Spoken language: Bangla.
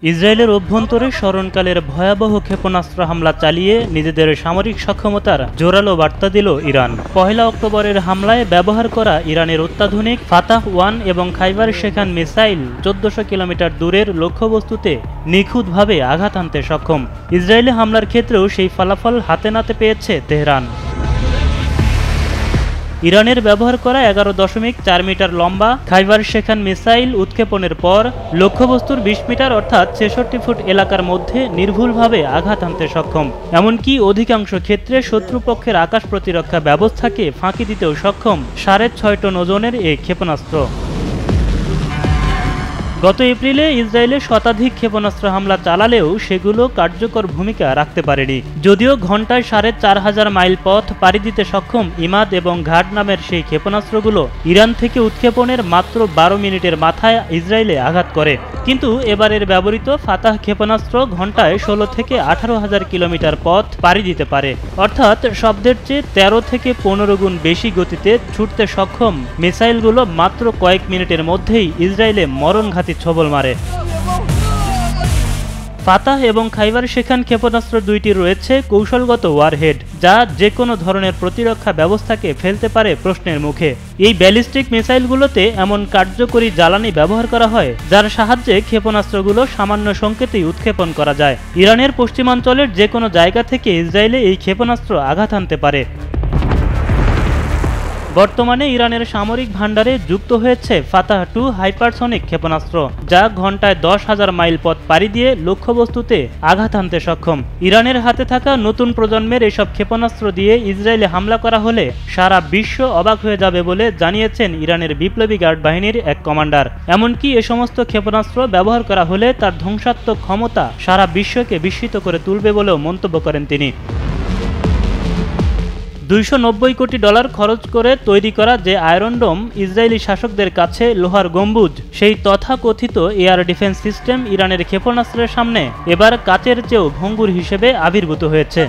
ইসরায়েলের অভ্যন্তরে স্মরণকালের ভয়াবহ ক্ষেপণাস্ত্র হামলা চালিয়ে নিজেদের সামরিক সক্ষমতার জোরালো বার্তা দিল ইরান। ১ অক্টোবরের হামলায় ব্যবহার করা ইরানের অত্যাধুনিক ফাতাহ-1 এবং খাইবার শেখান মিসাইল ১৪০০ কিলোমিটার দূরের লক্ষ্যবস্তুতে নিখুঁতভাবে আঘাত হানতে সক্ষম। ইসরায়েলি হামলার ক্ষেত্রেও সেই ফলাফল হাতে নাতে পেয়েছে তেহরান। ইরানের ব্যবহার করা ১১.৪ মিটার লম্বা খাইবার শেখান মিসাইল উৎক্ষেপণের পর লক্ষ্যবস্তুর ২০ মিটার অর্থাৎ ৬৬ ফুট এলাকার মধ্যে নির্ভুলভাবে আঘাত হানতে সক্ষম। এমনকি অধিকাংশ ক্ষেত্রে শত্রুপক্ষের আকাশ প্রতিরক্ষা ব্যবস্থাকে ফাঁকি দিতেও সক্ষম ৬.৫ টন ওজনের এই ক্ষেপণাস্ত্র। গত এপ্রিলে ইসরায়েলে শতাধিক ক্ষেপণাস্ত্র হামলা চালালেও সেগুলো কার্যকর ভূমিকা রাখতে পারেনি। যদিও ঘণ্টায় ৪,৫০০ মাইল পথ পাড়ি দিতে সক্ষম ইমাদ এবং ঘাট নামের সেই ক্ষেপণাস্ত্রগুলো ইরান থেকে উৎক্ষেপণের মাত্র ১২ মিনিটের মাথায় ইসরায়েলে আঘাত করে। কিন্তু এবারের ব্যবহৃত ফাতাহ ক্ষেপণাস্ত্র ঘণ্টায় ১৬ থেকে ১৮,০০০ কিলোমিটার পথ পাড়ি দিতে পারে, অর্থাৎ শব্দের চেয়ে ১৩ থেকে ১৫ গুণ বেশি গতিতে ছুটতে সক্ষম মিসাইলগুলো মাত্র কয়েক মিনিটের মধ্যেই ইসরায়েলে মরণঘাতী ছবল মারে। ফাতাহ এবং খাইবার শেখান ক্ষেপণাস্ত্র দুইটি রয়েছে কৌশলগত ওয়ারহেড, যা যে কোনো ধরনের প্রতিরক্ষা ব্যবস্থাকে ফেলতে পারে প্রশ্নের মুখে। এই ব্যালিস্টিক মিসাইলগুলোতে এমন কার্যকরী জ্বালানি ব্যবহার করা হয় যার সাহায্যে ক্ষেপণাস্ত্রগুলো সামান্য সংকেতেই উৎক্ষেপণ করা যায়। ইরানের পশ্চিমাঞ্চলের যে কোনো জায়গা থেকে ইসরায়েলে এই ক্ষেপণাস্ত্র আঘাত হানতে পারে। বর্তমানে ইরানের সামরিক ভান্ডারে যুক্ত হয়েছে ফাতাহ-2 হাইপারসনিক ক্ষেপণাস্ত্র, যা ঘণ্টায় ১০,০০০ মাইল পথ পাড়ি দিয়ে লক্ষ্যবস্তুতে আঘাত হানতে সক্ষম। ইরানের হাতে থাকা নতুন প্রজন্মের এসব ক্ষেপণাস্ত্র দিয়ে ইসরায়েলে হামলা করা হলে সারা বিশ্ব অবাক হয়ে যাবে বলে জানিয়েছেন ইরানের বিপ্লবী গার্ড বাহিনীর এক কমান্ডার। এমনকি এ সমস্ত ক্ষেপণাস্ত্র ব্যবহার করা হলে তার ধ্বংসাত্মক ক্ষমতা সারা বিশ্বকে বিস্মিত করে তুলবে বলেও মন্তব্য করেন তিনি। $২৯০ কোটি খরচ করে তৈরি করা যে আয়রন ডোম ইসরায়েলি শাসকদের কাছে লোহার গম্বুজ, সেই তথাকথিত এয়ার ডিফেন্স সিস্টেম ইরানের ক্ষেপণাস্ত্রের সামনে এবার কাচের চেয়েও ভঙ্গুর হিসেবে আবির্ভূত হয়েছে।